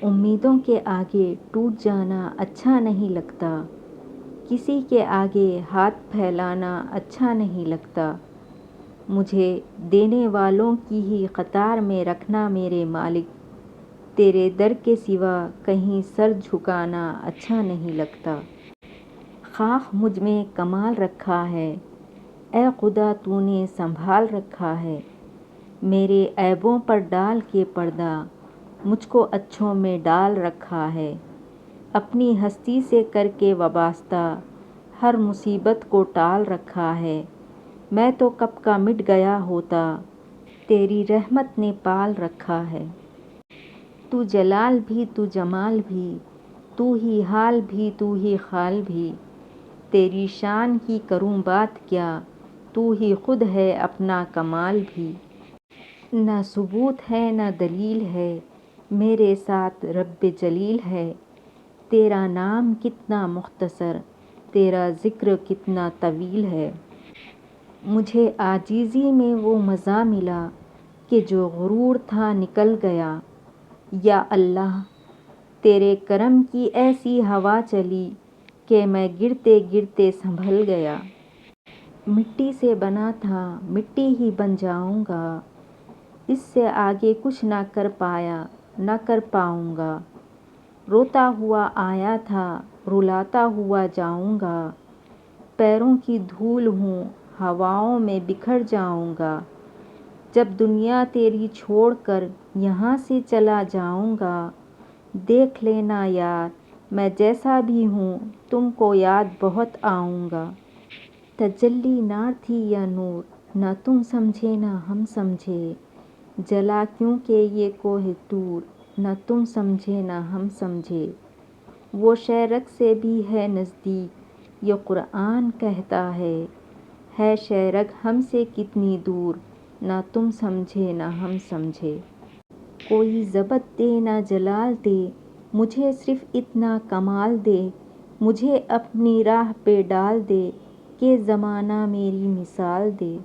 امیدوں کے آگے ٹوٹ جانا اچھا نہیں لگتا، کسی کے آگے ہاتھ پھیلانا اچھا نہیں لگتا۔ مجھے دینے والوں کی ہی قطار میں رکھنا میرے مالک، تیرے در کے سوا کہیں سر جھکانا اچھا نہیں لگتا۔ خاک مجھ میں کمال رکھا ہے، اے خدا تو نے سنبھال رکھا ہے۔ میرے عیبوں پر ڈال کے پردہ مجھ کو اچھوں میں ڈال رکھا ہے۔ اپنی ہستی سے کر کے وابستہ ہر مصیبت کو ٹال رکھا ہے۔ میں تو کب کا مٹ گیا ہوتا، تیری رحمت نے پال رکھا ہے۔ تو جلال بھی تو جمال بھی، تو ہی حال بھی تو ہی خال بھی، تیری شان کی کروں بات کیا، تو ہی خود ہے اپنا کمال بھی۔ نہ ثبوت ہے نہ دلیل ہے، میرے ساتھ رب جلیل ہے۔ تیرا نام کتنا مختصر، تیرا ذکر کتنا طویل ہے۔ مجھے عاجزی میں وہ مزہ ملا کہ جو غرور تھا نکل گیا۔ یا اللہ تیرے کرم کی ایسی ہوا چلی کہ میں گرتے گرتے سنبھل گیا۔ مٹی سے بنا تھا مٹی ہی بن جاؤں گا، اس سے آگے کچھ نہ کر پایا نہ کر پاؤں گا۔ روتا ہوا آیا تھا رلاتا ہوا جاؤں گا، پیروں کی دھول ہوں ہواؤں میں بکھر جاؤں گا۔ جب دنیا تیری چھوڑ کر یہاں سے چلا جاؤں گا، دیکھ لینا یار میں جیسا بھی ہوں تم کو یاد بہت آؤں گا۔ تجلی نار تھی یا نور، نہ تم سمجھے نہ ہم سمجھے، جلا کیوں کہ یہ کوہ طور، نہ تم سمجھے نہ ہم سمجھے۔ وہ شے رگ سے بھی ہے نزدیک یہ قرآن کہتا ہے شے رگ ہم سے کتنی دور، نہ تم سمجھے نہ ہم سمجھے۔ کوئی ضبط دے نہ جلال دے، مجھے صرف اتنا کمال دے، مجھے اپنی راہ پہ ڈال دے کہ زمانہ میری مثال دے۔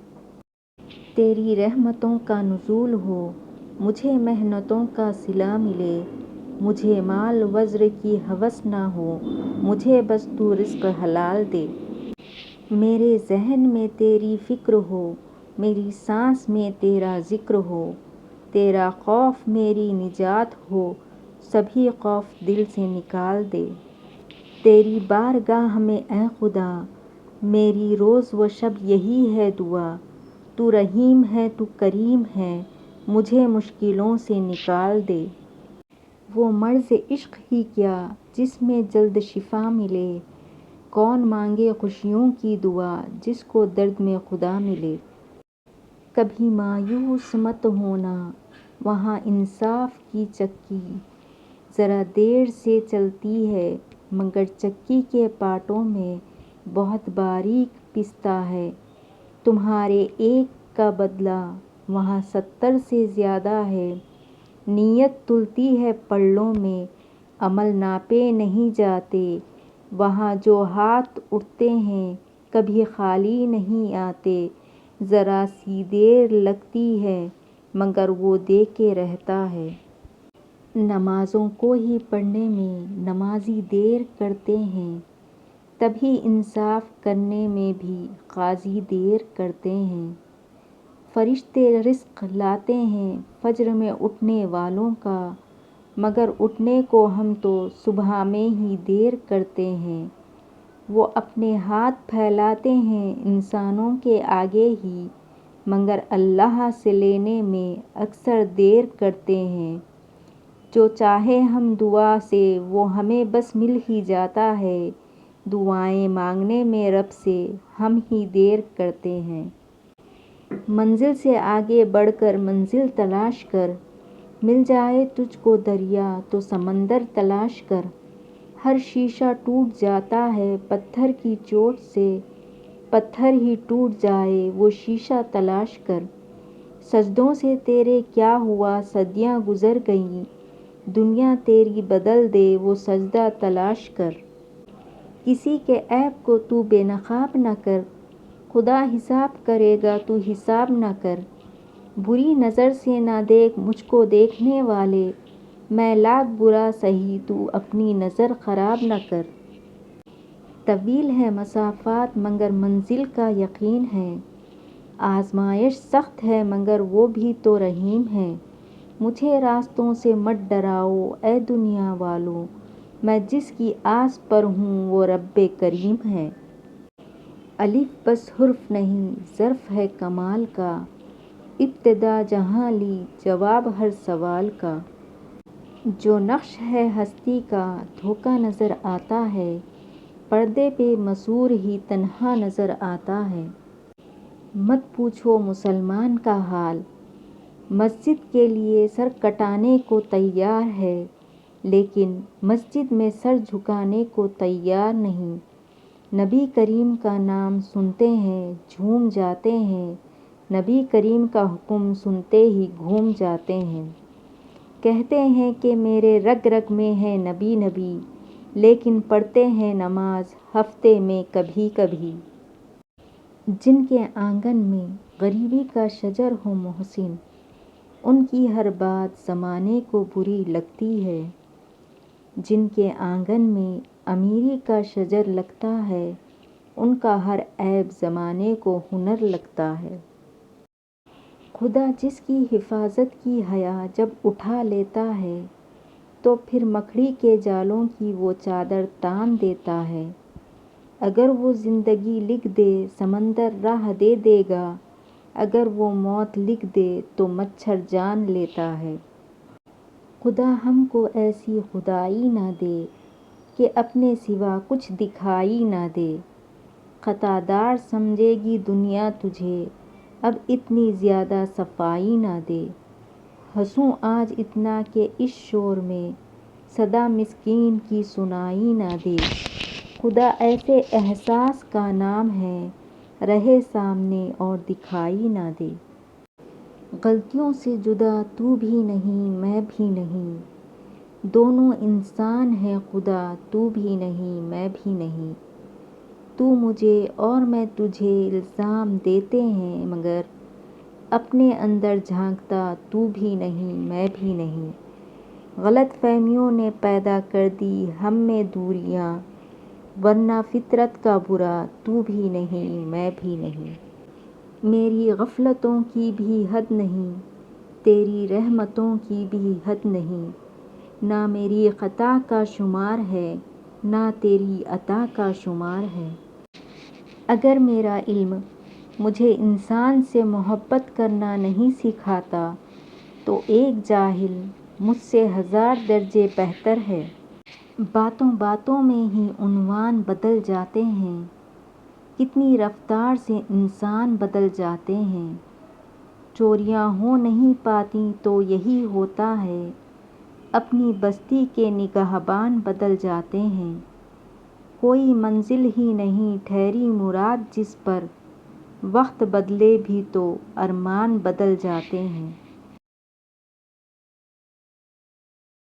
تیری رحمتوں کا نزول ہو، مجھے محنتوں کا صلہ ملے، مجھے مال وزر کی ہوس نہ ہو، مجھے بس تو رزق حلال دے۔ میرے ذہن میں تیری فکر ہو، میری سانس میں تیرا ذکر ہو، تیرا خوف میری نجات ہو، سبھی خوف دل سے نکال دے۔ تیری بارگاہ میں اے خدا میری روز و شب یہی ہے دعا، تو رحیم ہے تو کریم ہے، مجھے مشکلوں سے نکال دے۔ وہ مرض عشق ہی کیا جس میں جلد شفا ملے، کون مانگے خوشیوں کی دعا جس کو درد میں خدا ملے۔ کبھی مایوس مت ہونا وہاں انصاف کی چکی ذرا دیر سے چلتی ہے، مگر چکی کے پانٹوں میں بہت باریک پستا ہے۔ تمہارے ایک کا بدلہ وہاں 70 سے زیادہ ہے، نیت تلتی ہے پلڑوں میں عمل ناپے نہیں جاتے، وہاں جو ہاتھ اٹھتے ہیں کبھی خالی نہیں آتے، ذرا سی دیر لگتی ہے مگر وہ دے کے رہتا ہے۔ نمازوں کو ہی پڑھنے میں نمازی دیر کرتے ہیں، تبھی انصاف کرنے میں بھی قاضی دیر کرتے ہیں۔ فرشتے رزق لاتے ہیں فجر میں اٹھنے والوں کا، مگر اٹھنے کو ہم تو صبح میں ہی دیر کرتے ہیں۔ وہ اپنے ہاتھ پھیلاتے ہیں انسانوں کے آگے ہی، مگر اللہ سے لینے میں اکثر دیر کرتے ہیں۔ جو چاہے ہم دعا سے وہ ہمیں بس مل ہی جاتا ہے، دعائیں مانگنے میں رب سے ہم ہی دیر کرتے ہیں۔ منزل سے آگے بڑھ کر منزل تلاش کر، مل جائے تجھ کو دریا تو سمندر تلاش کر۔ ہر شیشہ ٹوٹ جاتا ہے پتھر کی چوٹ سے، پتھر ہی ٹوٹ جائے وہ شیشہ تلاش کر۔ سجدوں سے تیرے کیا ہوا صدیاں گزر گئیں، دنیا تیری بدل دے وہ سجدہ تلاش کر۔ کسی کے عیب کو تو بے نقاب نہ کر، خدا حساب کرے گا تو حساب نہ کر۔ بری نظر سے نہ دیکھ مجھ کو دیکھنے والے، میں لاکھ برا سہی تو اپنی نظر خراب نہ کر۔ طویل ہے مسافات مگر منزل کا یقین ہے، آزمائش سخت ہے مگر وہ بھی تو رحیم ہے۔ مجھے راستوں سے مت ڈراؤ اے دنیا والو، میں جس کی آس پر ہوں وہ رب کریم ہے۔ الف بس حرف نہیں ظرف ہے کمال کا، ابتدا جہاں لی جواب ہر سوال کا۔ جو نقش ہے ہستی کا دھوکا نظر آتا ہے، پردے پہ مصور ہی تنہا نظر آتا ہے۔ مت پوچھو مسلمان کا حال، مسجد کے لیے سر کٹانے کو تیار ہے، لیکن مسجد میں سر جھکانے کو تیار نہیں۔ نبی کریم کا نام سنتے ہیں جھوم جاتے ہیں، نبی کریم کا حکم سنتے ہی گھوم جاتے ہیں۔ کہتے ہیں کہ میرے رگ رگ میں ہے نبی نبی، لیکن پڑھتے ہیں نماز ہفتے میں کبھی کبھی۔ جن کے آنگن میں غریبی کا شجر ہو محسن، ان کی ہر بات زمانے کو بری لگتی ہے۔ جن کے آنگن میں امیری کا شجر لگتا ہے، ان کا ہر عیب زمانے کو ہنر لگتا ہے۔ خدا جس کی حفاظت کی حیا جب اٹھا لیتا ہے، تو پھر مکڑی کے جالوں کی وہ چادر تان دیتا ہے۔ اگر وہ زندگی لکھ دے سمندر راہ دے دے گا، اگر وہ موت لکھ دے تو مچھر جان لیتا ہے۔ خدا ہم کو ایسی خدائی نہ دے کہ اپنے سوا کچھ دکھائی نہ دے۔ خطا دار سمجھے گی دنیا تجھے، اب اتنی زیادہ صفائی نہ دے۔ ہنسوں آج اتنا کہ اس شور میں صدا مسکین کی سنائی نہ دے۔ خدا ایسے احساس کا نام ہے، رہے سامنے اور دکھائی نہ دے۔ غلطیوں سے جدا تو بھی نہیں میں بھی نہیں، دونوں انسان ہیں خدا تو بھی نہیں میں بھی نہیں۔ تو مجھے اور میں تجھے الزام دیتے ہیں مگر اپنے اندر جھانکتا تو بھی نہیں میں بھی نہیں۔ غلط فہمیوں نے پیدا کر دی ہم میں دوریاں، ورنہ فطرت کا برا تو بھی نہیں میں بھی نہیں۔ میری غفلتوں کی بھی حد نہیں، تیری رحمتوں کی بھی حد نہیں۔ نہ میری خطا کا شمار ہے، نہ تیری عطا کا شمار ہے۔ اگر میرا علم مجھے انسان سے محبت کرنا نہیں سکھاتا، تو ایک جاہل مجھ سے ہزار درجے بہتر ہے۔ باتوں باتوں میں ہی عنوان بدل جاتے ہیں، کتنی رفتار سے انسان بدل جاتے ہیں۔ چوریاں ہو نہیں پاتی تو یہی ہوتا ہے، اپنی بستی کے نگہبان بدل جاتے ہیں۔ کوئی منزل ہی نہیں ٹھہری مراد جس پر، وقت بدلے بھی تو ارمان بدل جاتے ہیں۔